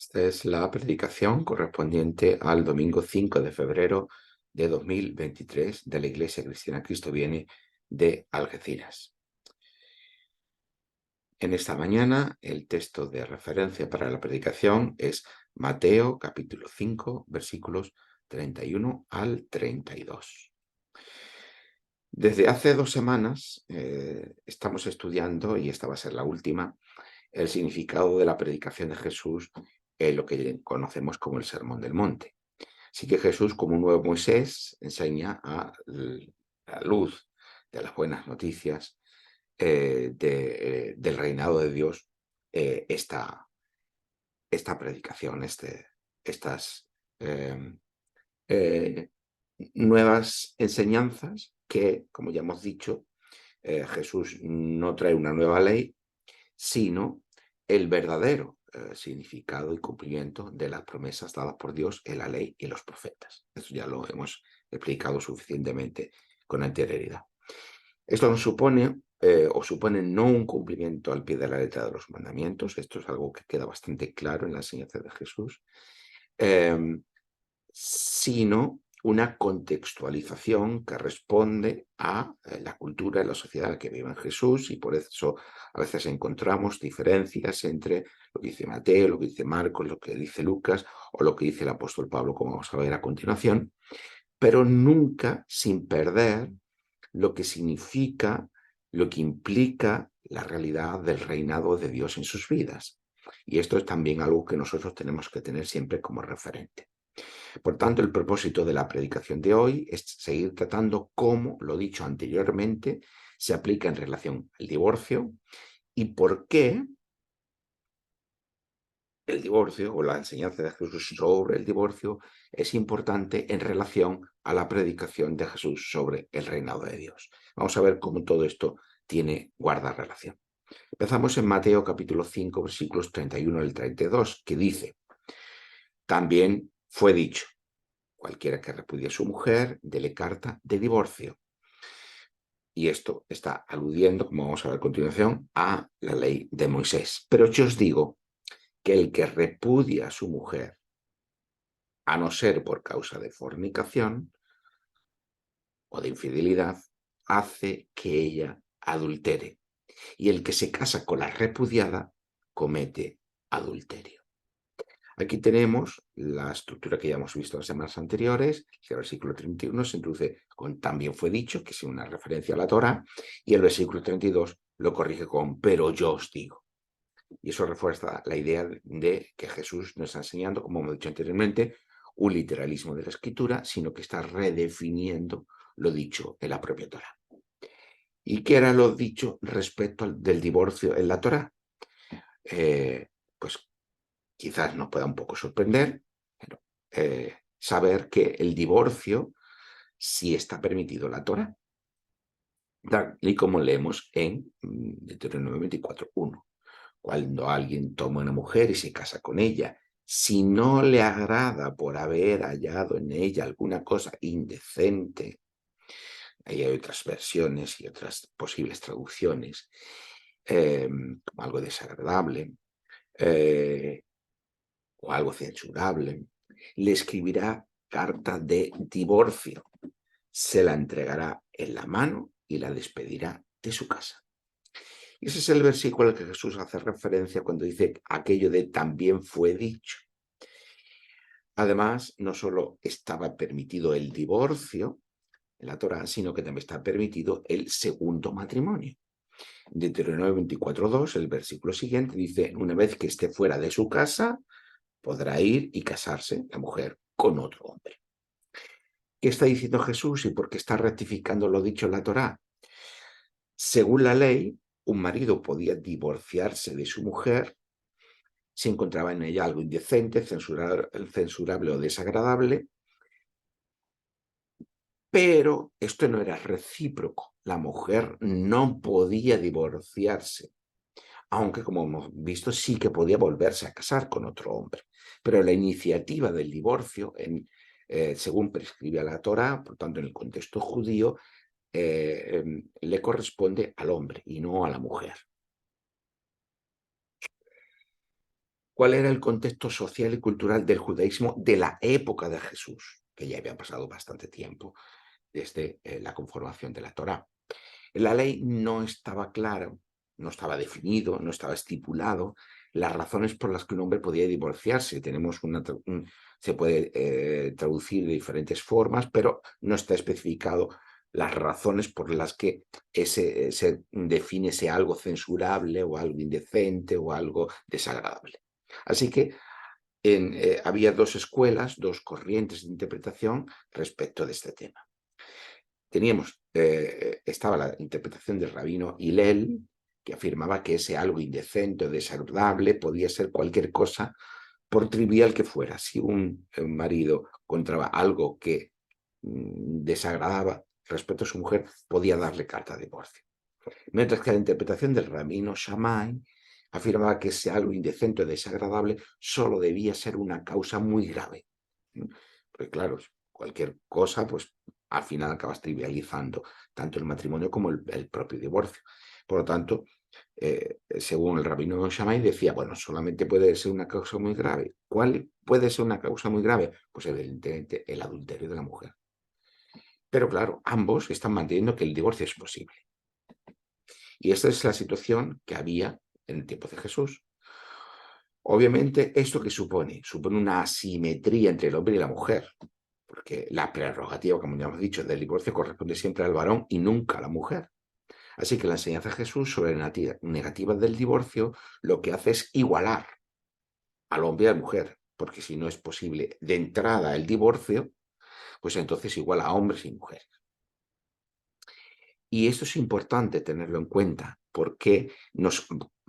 Esta es la predicación correspondiente al domingo 5 de febrero de 2023 de la Iglesia Cristiana Cristo Viene de Algeciras. En esta mañana el texto de referencia para la predicación es Mateo capítulo 5 versículos 31 al 32. Desde hace 2 semanas estamos estudiando, y esta va a ser la última, el significado de la predicación de Jesús en lo que conocemos como el Sermón del Monte. Así que Jesús, como un nuevo Moisés, enseña a la luz de las buenas noticias del reinado de Dios esta predicación, estas eh, eh, nuevas enseñanzas que, como ya hemos dicho, Jesús no trae una nueva ley, sino el verdadero significado y cumplimiento de las promesas dadas por Dios en la ley y los profetas. Eso ya lo hemos explicado suficientemente con anterioridad. Esto nos supone supone no un cumplimiento al pie de la letra de los mandamientos, esto es algo que queda bastante claro en la enseñanza de Jesús, sino una contextualización que responde a la cultura y la sociedad en la que vive Jesús, y por eso a veces encontramos diferencias entre lo que dice Mateo, lo que dice Marcos, lo que dice Lucas o lo que dice el apóstol Pablo, como vamos a ver a continuación, pero nunca sin perder lo que significa, lo que implica la realidad del reinado de Dios en sus vidas. Y esto es también algo que nosotros tenemos que tener siempre como referente. Por tanto, el propósito de la predicación de hoy es seguir tratando cómo, lo dicho anteriormente, se aplica en relación al divorcio y por qué el divorcio o la enseñanza de Jesús sobre el divorcio es importante en relación a la predicación de Jesús sobre el reinado de Dios. Vamos a ver cómo todo esto guarda relación. Empezamos en Mateo capítulo 5, versículos 31 al 32, que dice: también fue dicho, cualquiera que repudie a su mujer, dele carta de divorcio. Y esto está aludiendo, como vamos a ver a continuación, a la ley de Moisés. Pero yo os digo que el que repudia a su mujer, a no ser por causa de fornicación o de infidelidad, hace que ella adultere. Y el que se casa con la repudiada comete adulterio. Aquí tenemos la estructura que ya hemos visto en las semanas anteriores. El versículo 31 se introduce con también fue dicho, que es una referencia a la Torá, y el versículo 32 lo corrige con pero yo os digo. Y eso refuerza la idea de que Jesús nos está enseñando, como hemos dicho anteriormente, un literalismo de la escritura, sino que está redefiniendo lo dicho en la propia Torá. ¿Y qué era lo dicho respecto del divorcio en la Torá? Pues quizás nos pueda un poco sorprender, pero saber que el divorcio sí está permitido en la Torá, tal y como leemos en Deuteronomio 24:1. Cuando alguien toma una mujer y se casa con ella, si no le agrada por haber hallado en ella alguna cosa indecente, ahí hay otras versiones y otras posibles traducciones, como algo desagradable o algo censurable, le escribirá carta de divorcio, se la entregará en la mano y la despedirá de su casa. Y ese es el versículo al que Jesús hace referencia cuando dice aquello de también fue dicho. Además, no solo estaba permitido el divorcio en la Torá, sino que también está permitido el segundo matrimonio. Deuteronomio 24:2, el versículo siguiente, dice: una vez que esté fuera de su casa, podrá ir y casarse la mujer con otro hombre. ¿Qué está diciendo Jesús y por qué está rectificando lo dicho en la Torá? Según la ley, un marido podía divorciarse de su mujer si encontraba en ella algo indecente, censurable o desagradable, pero esto no era recíproco. La mujer no podía divorciarse, aunque, como hemos visto, sí que podía volverse a casar con otro hombre. Pero la iniciativa del divorcio, según prescribe la Torá, por tanto en el contexto judío, le corresponde al hombre y no a la mujer. cuál era el contexto social y cultural del judaísmo de la época de Jesús, que ya había pasado bastante tiempo desde la conformación de la Torá. La ley no estaba clara, no estaba definido, no estaba estipulado las razones por las que un hombre podía divorciarse. Se puede traducir de diferentes formas, pero no está especificado las razones por las que se define ese algo censurable o algo indecente o algo desagradable. Así que había dos escuelas, dos corrientes de interpretación respecto de este tema. Estaba la interpretación del rabino Hillel, que afirmaba que ese algo indecente o desagradable podía ser cualquier cosa, por trivial que fuera. Si un marido encontraba algo que desagradaba respecto a su mujer, podía darle carta de divorcio. Mientras que la interpretación del rabino Shammai afirmaba que ese algo indecente o desagradable solo debía ser una causa muy grave. Porque claro, cualquier cosa, pues al final acabas trivializando tanto el matrimonio como el propio divorcio. Por lo tanto, según el rabino Shammai decía, bueno, solamente puede ser una causa muy grave. ¿Cuál puede ser una causa muy grave? Pues evidentemente el adulterio de la mujer. Pero claro, ambos están manteniendo que el divorcio es posible. Y esta es la situación que había en el tiempo de Jesús. Obviamente, ¿esto qué supone? Supone una asimetría entre el hombre y la mujer, porque la prerrogativa, como ya hemos dicho, del divorcio corresponde siempre al varón y nunca a la mujer. Así que la enseñanza de Jesús sobre la negativa del divorcio lo que hace es igualar al hombre y a la mujer, porque si no es posible de entrada el divorcio, pues entonces igual a hombres y mujeres. Y esto es importante tenerlo en cuenta, porque nos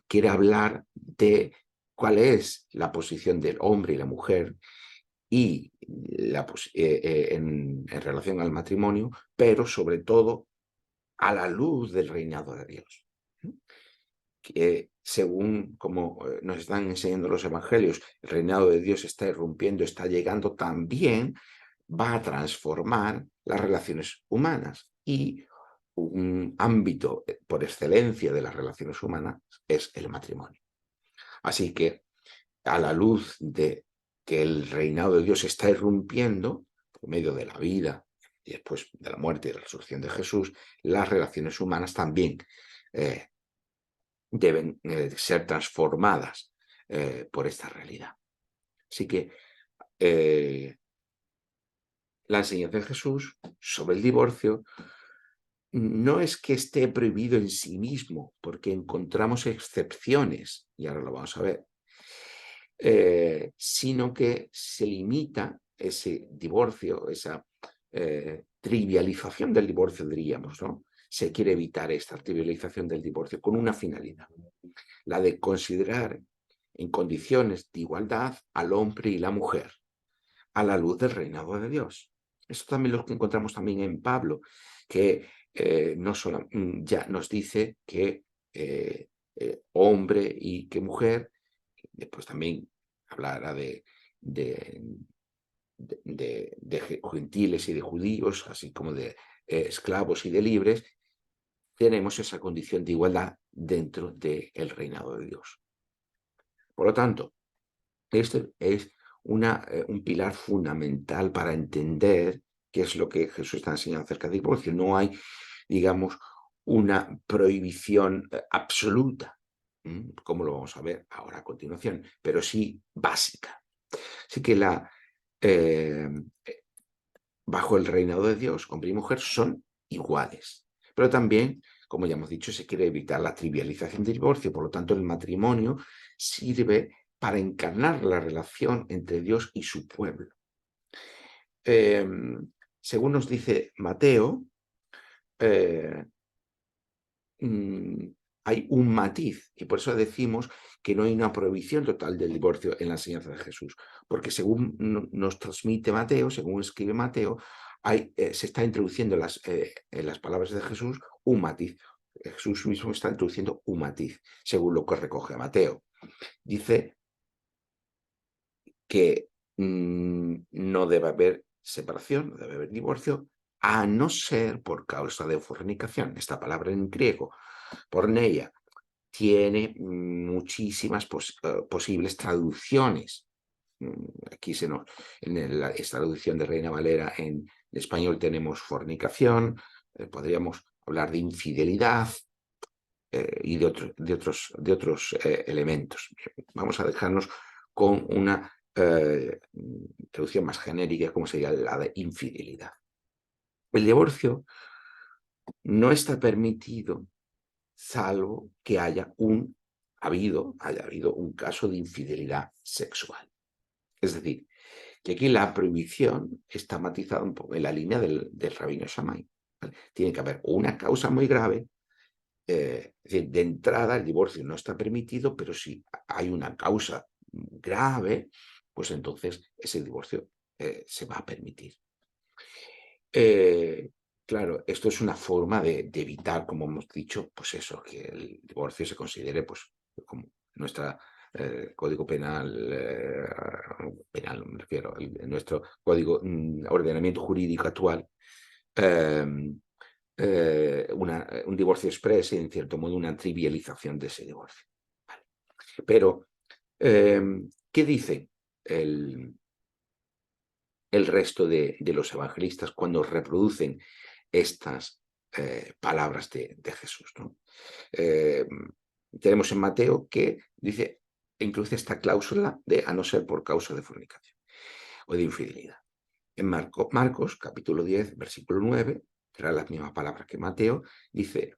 quiere hablar de cuál es la posición del hombre y la mujer y en relación al matrimonio, pero sobre todo a la luz del reinado de Dios. Que según como nos están enseñando los evangelios, el reinado de Dios está irrumpiendo, está llegando, también va a transformar las relaciones humanas. Y un ámbito por excelencia de las relaciones humanas es el matrimonio. Así que a la luz de que el reinado de Dios está irrumpiendo por medio de la vida y después de la muerte y la resurrección de Jesús, las relaciones humanas también deben ser transformadas por esta realidad. Así que la enseñanza de Jesús sobre el divorcio no es que esté prohibido en sí mismo, porque encontramos excepciones, y ahora lo vamos a ver, sino que se limita ese divorcio, esa trivialización del divorcio, diríamos, ¿no? Se quiere evitar esta trivialización del divorcio con una finalidad, la de considerar en condiciones de igualdad al hombre y la mujer, a la luz del reinado de Dios. Esto también lo que encontramos también en Pablo, que ya nos dice que hombre y que mujer, después también hablará de gentiles y de judíos, así como de esclavos y de libres, tenemos esa condición de igualdad dentro del reinado de Dios. Por lo tanto, este es un pilar fundamental para entender qué es lo que Jesús está enseñando acerca del divorcio. No hay, digamos, una prohibición absoluta, como lo vamos a ver ahora a continuación, pero sí básica. Así que eh, bajo el reinado de Dios, hombre y mujer son iguales. Pero también, como ya hemos dicho, se quiere evitar la trivialización del divorcio. Por lo tanto, el matrimonio sirve para encarnar la relación entre Dios y su pueblo. Según nos dice Mateo, hay un matiz, y por eso decimos que no hay una prohibición total del divorcio en la enseñanza de Jesús, porque según nos transmite Mateo, según escribe Mateo, se está introduciendo en las palabras de Jesús un matiz. Jesús mismo está introduciendo un matiz, según lo que recoge Mateo. Dice que no debe haber separación, no debe haber divorcio, a no ser por causa de fornicación. Esta palabra en griego, porneia, tiene muchísimas posibles traducciones. Aquí en esta traducción de Reina Valera en español tenemos fornicación, podríamos hablar de infidelidad y de otros elementos. Vamos a dejarnos con una traducción más genérica, como sería la de infidelidad. El divorcio no está permitido salvo que haya habido un caso de infidelidad sexual. Es decir, que aquí la prohibición está matizada un poco en la línea del rabino Shammai. ¿Vale? Tiene que haber una causa muy grave. Es decir, de entrada el divorcio no está permitido, pero si hay una causa grave, pues entonces ese divorcio se va a permitir. Claro, esto es una forma de evitar, como hemos dicho, pues eso, que el divorcio se considere, pues, como nuestro código penal, me refiero, nuestro código, ordenamiento jurídico actual, em, un divorcio express y, en cierto modo, una trivialización de ese divorcio. Vale. Pero, ¿qué dice el resto de los evangelistas cuando reproducen estas palabras de Jesús? ¿No? Tenemos en Mateo que dice, introduce esta cláusula de a no ser por causa de fornicación o de infidelidad. En Marcos, capítulo 10, versículo 9, será las mismas palabras que Mateo, dice,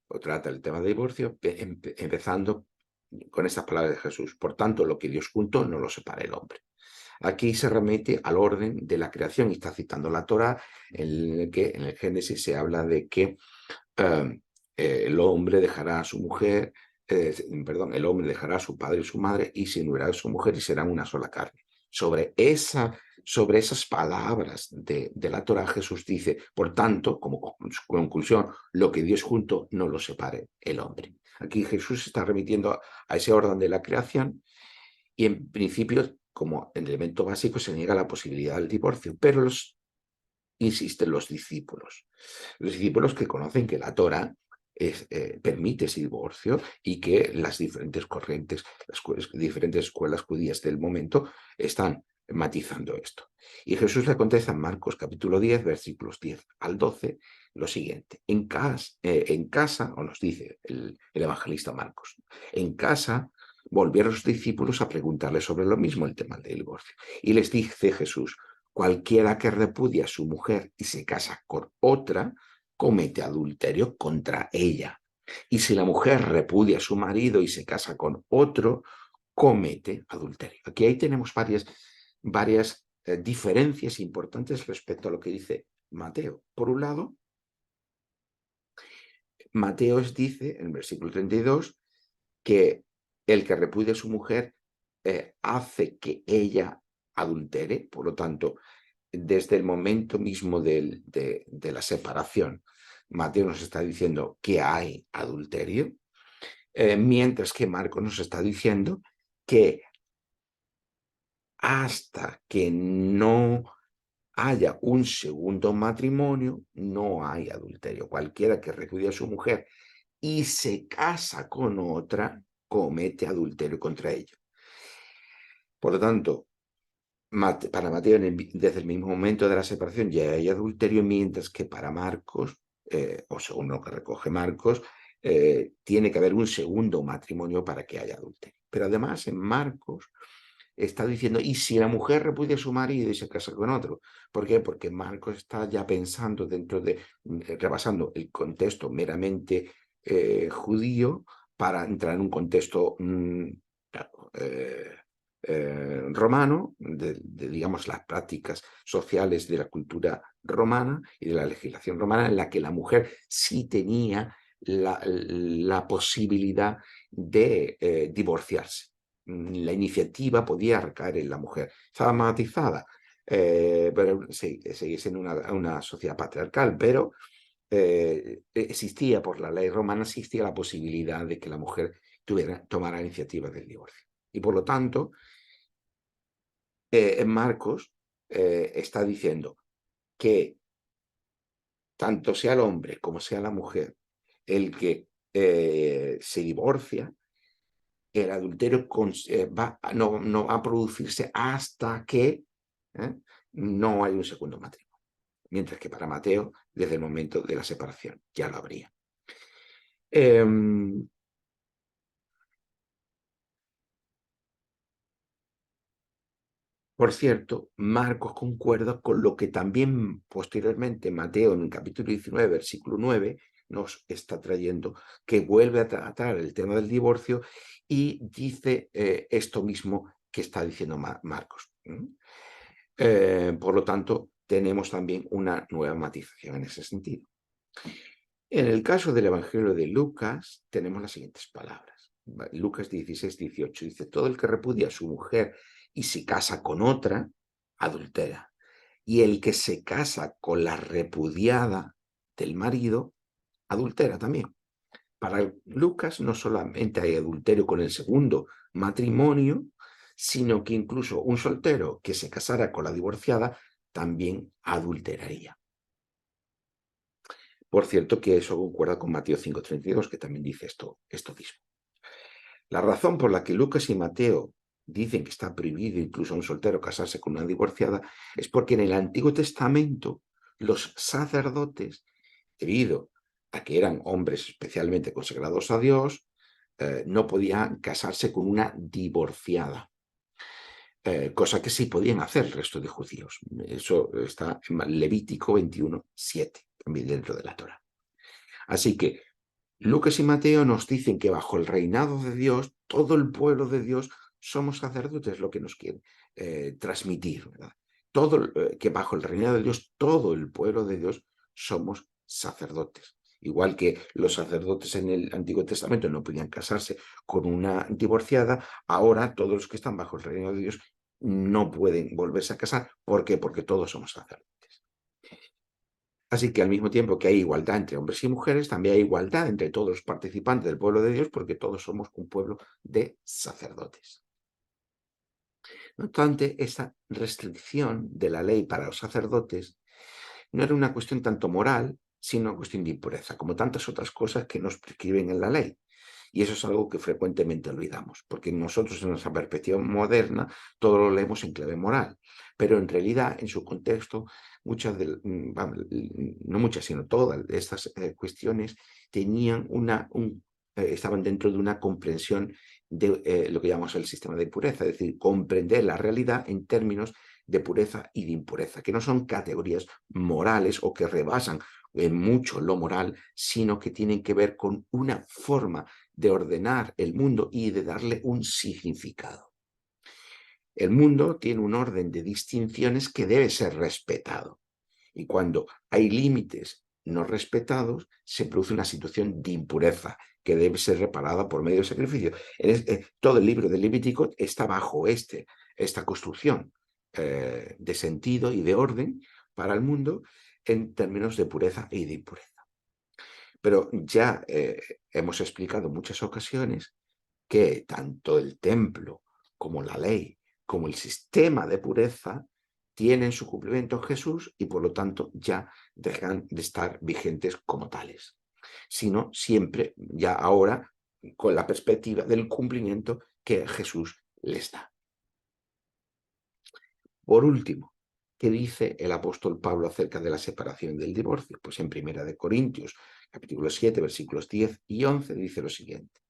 o trata el tema de divorcio, empezando con estas palabras de Jesús. Por tanto, lo que Dios juntó no lo separa el hombre. Aquí se remite al orden de la creación y está citando la Torá, en el que en el Génesis se habla de que el hombre dejará a su mujer, el hombre dejará a su padre y su madre y se unirá a su mujer y serán una sola carne. Sobre esas palabras de la Torá, Jesús dice, por tanto, como conclusión, lo que Dios junto no lo separe el hombre. Aquí Jesús está remitiendo a ese orden de la creación y en principio, como elemento básico, se niega la posibilidad del divorcio, pero insisten los discípulos. Los discípulos que conocen que la Torá permite ese divorcio y que las diferentes corrientes, las diferentes escuelas judías del momento están matizando esto. Y Jesús le contesta en Marcos capítulo 10, versículos 10 al 12, lo siguiente. En casa, o nos dice el evangelista Marcos, en casa volvieron los discípulos a preguntarle sobre lo mismo, el tema del divorcio. Y les dice Jesús, cualquiera que repudia a su mujer y se casa con otra, comete adulterio contra ella. Y si la mujer repudia a su marido y se casa con otro, comete adulterio. Aquí ahí tenemos varias diferencias importantes respecto a lo que dice Mateo. Por un lado, Mateo dice en el versículo 32 que el que repudia a su mujer hace que ella adultere, por lo tanto, desde el momento mismo de la separación, Mateo nos está diciendo que hay adulterio, mientras que Marcos nos está diciendo que hasta que no haya un segundo matrimonio, no hay adulterio. Cualquiera que repudie a su mujer y se casa con otra, comete adulterio contra ella. Por lo tanto, para Mateo, desde el mismo momento de la separación ya hay adulterio, mientras que para Marcos, o según lo que recoge Marcos, tiene que haber un segundo matrimonio para que haya adulterio. Pero además en Marcos está diciendo, ¿y si la mujer repudia a su marido y se casa con otro? ¿Por qué? Porque Marcos está ya pensando rebasando el contexto meramente judío para entrar en un contexto romano, digamos, las prácticas sociales de la cultura romana y de la legislación romana, en la que la mujer sí tenía la posibilidad de divorciarse. La iniciativa podía recaer en la mujer. Estaba matizada, pero seguía siendo una sociedad patriarcal, pero existía, por la ley romana, existía la posibilidad de que la mujer tomara la iniciativa del divorcio. Y por lo tanto, en Marcos está diciendo que tanto sea el hombre como sea la mujer el que se divorcia, el adulterio no va a producirse hasta que no hay un segundo matrimonio. Mientras que para Mateo, desde el momento de la separación, ya lo habría. Por cierto, Marcos concuerda con lo que también posteriormente Mateo en el capítulo 19, versículo 9, nos está trayendo, que vuelve a tratar el tema del divorcio y dice esto mismo que está diciendo Marcos. Por lo tanto, tenemos también una nueva matización en ese sentido. En el caso del Evangelio de Lucas, tenemos las siguientes palabras. Lucas 16, 18 dice: todo el que repudia a su mujer y se casa con otra, adultera. Y el que se casa con la repudiada del marido, adultera también. Para Lucas no solamente hay adulterio con el segundo matrimonio, sino que incluso un soltero que se casara con la divorciada también adulteraría. Por cierto, que eso concuerda con Mateo 5:32, que también dice esto mismo. La razón por la que Lucas y Mateo dicen que está prohibido incluso a un soltero casarse con una divorciada es porque en el Antiguo Testamento los sacerdotes, debido a que eran hombres especialmente consagrados a Dios, no podían casarse con una divorciada. Cosa que sí podían hacer el resto de judíos. Eso está en Levítico 21:7, también dentro de la Torá. Así que Lucas y Mateo nos dicen que bajo el reinado de Dios, todo el pueblo de Dios somos sacerdotes, lo que nos quiere transmitir, ¿verdad? Que bajo el reinado de Dios, todo el pueblo de Dios somos sacerdotes. Igual que los sacerdotes en el Antiguo Testamento no podían casarse con una divorciada, ahora todos los que están bajo el reino de Dios no pueden volverse a casar. ¿Por qué? Porque todos somos sacerdotes. Así que al mismo tiempo que hay igualdad entre hombres y mujeres, también hay igualdad entre todos los participantes del pueblo de Dios, porque todos somos un pueblo de sacerdotes. No obstante, esa restricción de la ley para los sacerdotes no era una cuestión tanto moral, sino una cuestión de impureza, como tantas otras cosas que nos prescriben en la ley. Y eso es algo que frecuentemente olvidamos, porque nosotros en nuestra perspectiva moderna todo lo leemos en clave moral, pero en realidad en su contexto no muchas, sino todas estas cuestiones tenían estaban dentro de una comprensión de lo que llamamos el sistema de pureza, es decir, comprender la realidad en términos de pureza y de impureza, que no son categorías morales o que rebasan en mucho lo moral, sino que tienen que ver con una forma de ordenar el mundo y de darle un significado. El mundo tiene un orden de distinciones que debe ser respetado. Y cuando hay límites no respetados, se produce una situación de impureza que debe ser reparada por medio de sacrificio. Todo el libro del Levítico está bajo esta construcción de sentido y de orden para el mundo en términos de pureza y de impureza. Pero ya hemos explicado en muchas ocasiones que tanto el templo como la ley, como el sistema de pureza, tienen su cumplimiento en Jesús y por lo tanto ya dejan de estar vigentes como tales, sino siempre, ya ahora, con la perspectiva del cumplimiento que Jesús les da. Por último, ¿qué dice el apóstol Pablo acerca de la separación del divorcio? Pues en 1 Corintios, capítulo 7, versículos 10 y 11, dice lo siguiente: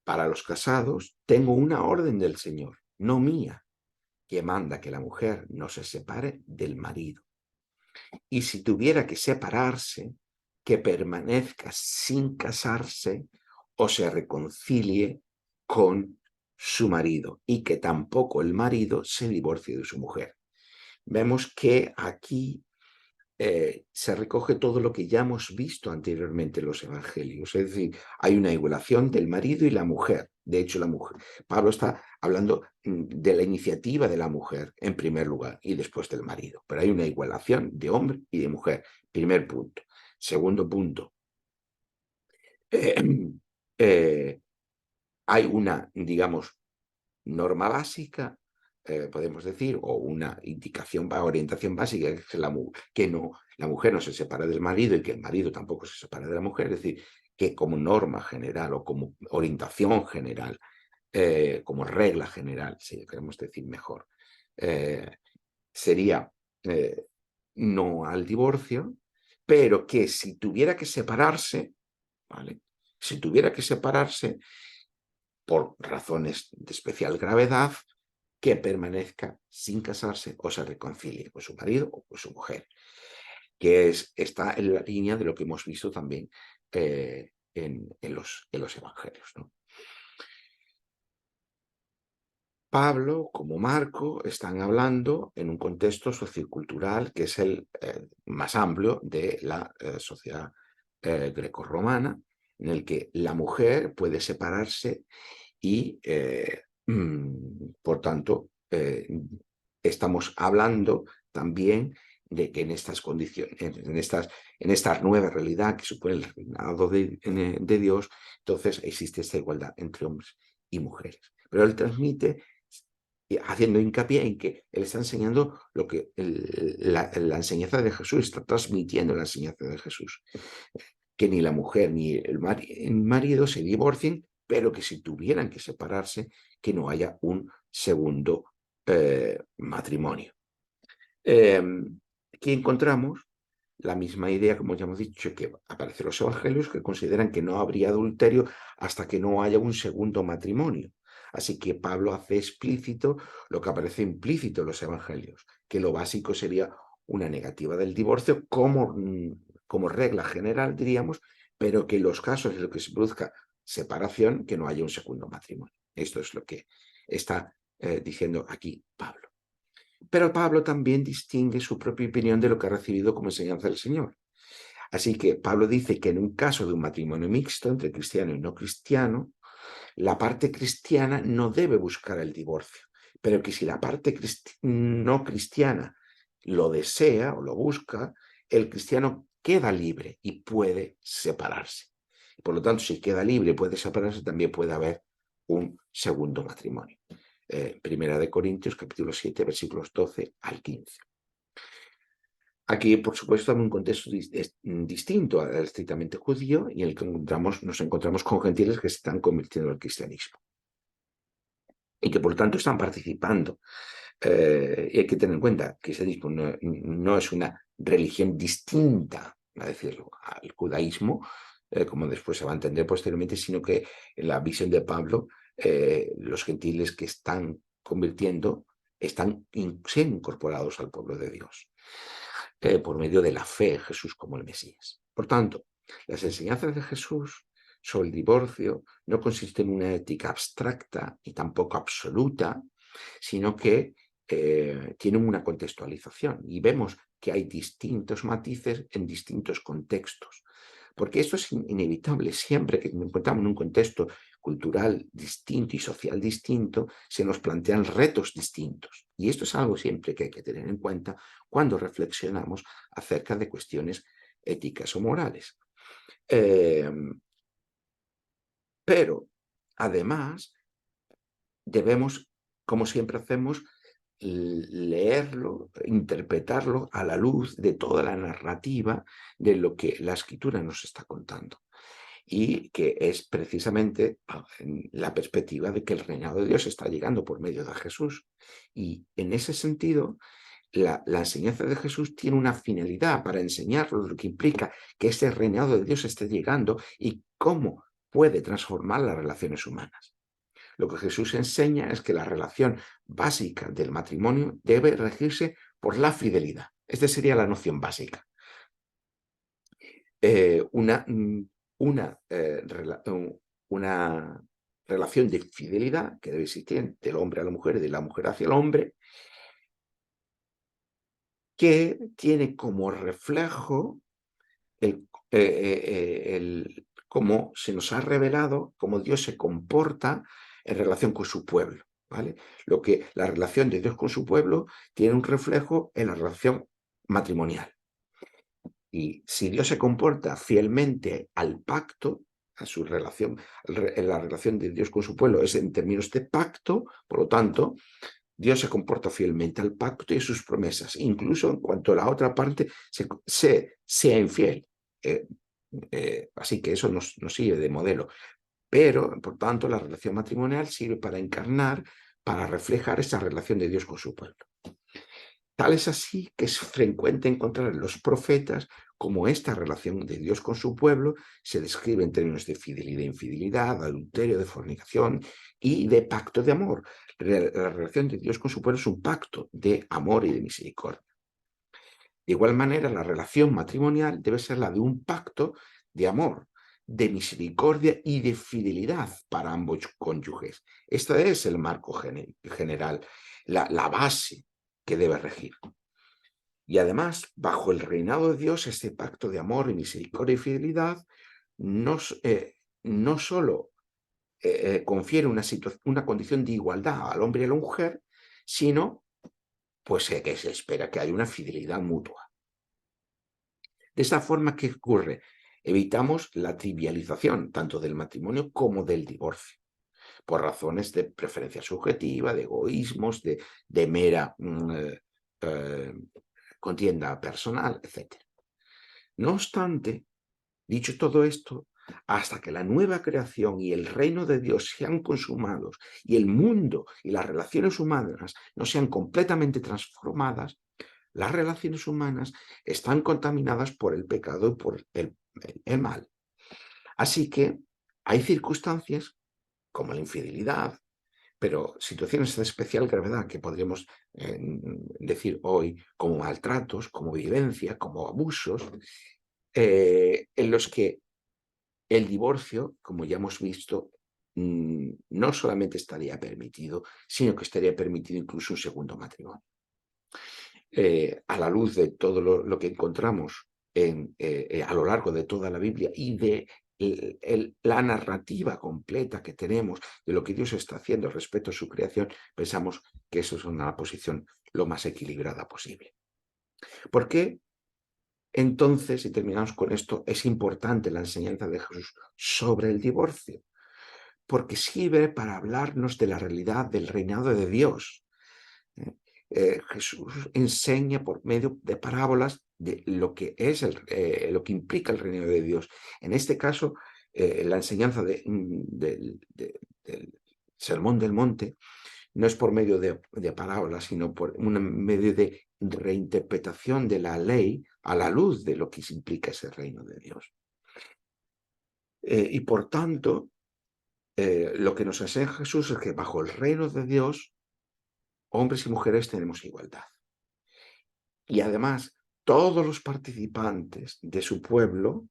para los casados tengo una orden del Señor, no mía, que manda que la mujer no se separe del marido. Y si tuviera que separarse, que permanezca sin casarse o se reconcilie con su marido y que tampoco el marido se divorcie de su mujer. Vemos que aquí se recoge todo lo que ya hemos visto anteriormente en los evangelios, es decir, hay una igualación del marido y la mujer. De hecho, Pablo está hablando de la iniciativa de la mujer en primer lugar y después del marido, pero hay una igualación de hombre y de mujer, primer punto. Segundo punto, hay una, digamos, norma básica, podemos decir, o una orientación básica, que la mujer no se separa del marido y que el marido tampoco se separa de la mujer, es decir, que como norma general o como orientación general, como regla general, si queremos decir mejor, sería no al divorcio, pero que si tuviera que separarse, ¿vale? Si tuviera que separarse por razones de especial gravedad, que permanezca sin casarse o se reconcilie con su marido o con su mujer, que está en la línea de lo que hemos visto también en los evangelios, ¿no? Pablo, como Marco, están hablando en un contexto sociocultural que es el más amplio de la sociedad grecorromana, en el que la mujer puede separarse y, por tanto, estamos hablando también de que en estas condiciones, en esta nueva realidad que supone el reinado de Dios, entonces existe esta igualdad entre hombres y mujeres. Pero él transmite haciendo hincapié en que él está enseñando lo que la enseñanza de Jesús, está transmitiendo la enseñanza de Jesús. Que ni la mujer ni el marido se divorcien, pero que si tuvieran que separarse, que no haya un segundo matrimonio. Aquí encontramos la misma idea, como ya hemos dicho, que aparece en los evangelios, que consideran que no habría adulterio hasta que no haya un segundo matrimonio. Así que Pablo hace explícito lo que aparece implícito en los evangelios, que lo básico sería una negativa del divorcio como regla general, diríamos, pero que en los casos en los que se produzca separación, que no haya un segundo matrimonio. Esto es lo que está diciendo aquí Pablo. Pero Pablo también distingue su propia opinión de lo que ha recibido como enseñanza del Señor. Así que Pablo dice que en un caso de un matrimonio mixto entre cristiano y no cristiano, la parte cristiana no debe buscar el divorcio, pero que si la parte no cristiana lo desea o lo busca, el cristiano queda libre y puede separarse. Por lo tanto, si queda libre y puede separarse, también puede haber un segundo matrimonio. Primera de Corintios, capítulo 7, versículos 12 al 15. Aquí, por supuesto, en un contexto distinto al estrictamente judío y en el que nos encontramos con gentiles que se están convirtiendo al cristianismo y que por lo tanto están participando. Y hay que tener en cuenta que el cristianismo no es una religión distinta, a decirlo, al judaísmo, como después se va a entender posteriormente, sino que en la visión de Pablo, los gentiles que están convirtiendo están siendo incorporados al pueblo de Dios por medio de la fe en Jesús como el Mesías. Por tanto, las enseñanzas de Jesús sobre el divorcio no consisten en una ética abstracta y tampoco absoluta, sino que tienen una contextualización y vemos que hay distintos matices en distintos contextos. Porque esto es inevitable. Siempre que nos encontramos en un contexto cultural distinto y social distinto, se nos plantean retos distintos. Y esto es algo siempre que hay que tener en cuenta cuando reflexionamos acerca de cuestiones éticas o morales. Pero, además, debemos, como siempre hacemos, leerlo, interpretarlo a la luz de toda la narrativa de lo que la escritura nos está contando. Y que es precisamente la perspectiva de que el reinado de Dios está llegando por medio de Jesús. Y en ese sentido, la enseñanza de Jesús tiene una finalidad para enseñarnos lo que implica que ese reinado de Dios esté llegando y cómo puede transformar las relaciones humanas. Lo que Jesús enseña es que la relación básica del matrimonio debe regirse por la fidelidad. Esta sería la noción básica. Una relación de fidelidad que debe existir del hombre a la mujer y de la mujer hacia el hombre, que tiene como reflejo cómo se nos ha revelado, cómo Dios se comporta en relación con su pueblo. ¿Vale? La relación de Dios con su pueblo tiene un reflejo en la relación matrimonial. Y si Dios se comporta fielmente al pacto, a su relación, la relación de Dios con su pueblo es en términos de pacto, por lo tanto, Dios se comporta fielmente al pacto y a sus promesas, incluso en cuanto a la otra parte sea infiel. Así que eso nos sirve de modelo. Pero, por tanto, la relación matrimonial sirve para encarnar, para reflejar esa relación de Dios con su pueblo. Tal es así que es frecuente encontrar en los profetas cómo esta relación de Dios con su pueblo se describe en términos de fidelidad e infidelidad, adulterio, de fornicación y de pacto de amor. La relación de Dios con su pueblo es un pacto de amor y de misericordia. De igual manera, la relación matrimonial debe ser la de un pacto de amor, de misericordia y de fidelidad para ambos cónyuges. Este es el marco general, la base que debe regir. Y además, bajo el reinado de Dios, este pacto de amor y misericordia y fidelidad no solo confiere una condición de igualdad al hombre y a la mujer, sino pues que se espera que haya una fidelidad mutua. De esta forma, ¿qué ocurre? Evitamos la trivialización tanto del matrimonio como del divorcio, por razones de preferencia subjetiva, de egoísmos, de mera contienda personal, etc. No obstante, dicho todo esto, hasta que la nueva creación y el reino de Dios sean consumados y el mundo y las relaciones humanas no sean completamente transformadas, las relaciones humanas están contaminadas por el pecado y por el mal. Así que hay circunstancias como la infidelidad, pero situaciones de especial gravedad que podríamos decir hoy como maltratos, como violencia, como abusos, en los que el divorcio, como ya hemos visto, no solamente estaría permitido, sino que estaría permitido incluso un segundo matrimonio. A la luz de todo lo que encontramos a lo largo de toda la Biblia y de la narrativa completa que tenemos de lo que Dios está haciendo respecto a su creación, pensamos que eso es una posición lo más equilibrada posible. ¿Por qué? Entonces, y terminamos con esto, es importante la enseñanza de Jesús sobre el divorcio, porque sirve para hablarnos de la realidad del reinado de Dios. Jesús enseña por medio de parábolas de lo que es lo que implica el reino de Dios. En este caso, la enseñanza del Sermón del Monte no es por medio de parábolas, sino por un medio de reinterpretación de la ley a la luz de lo que implica ese reino de Dios. Y por tanto, lo que nos enseña Jesús es que bajo el reino de Dios, hombres y mujeres tenemos igualdad. Y además, todos los participantes de su pueblo,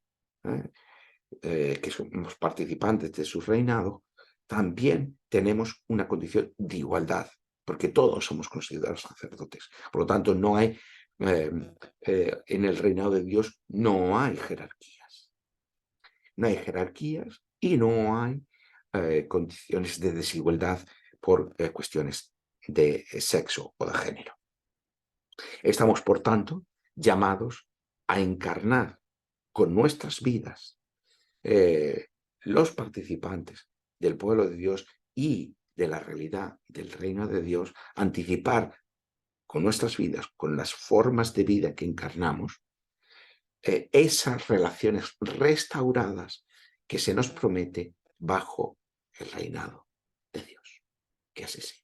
que somos participantes de su reinado, también tenemos una condición de igualdad, porque todos somos considerados sacerdotes. Por lo tanto, no hay, en el reinado de Dios no hay jerarquías. No hay jerarquías y no hay condiciones de desigualdad por cuestiones de sexo o de género. Estamos, por tanto, llamados a encarnar con nuestras vidas los participantes del pueblo de Dios y de la realidad del reino de Dios, anticipar con nuestras vidas, con las formas de vida que encarnamos, esas relaciones restauradas que se nos promete bajo el reinado de Dios. Que así sea.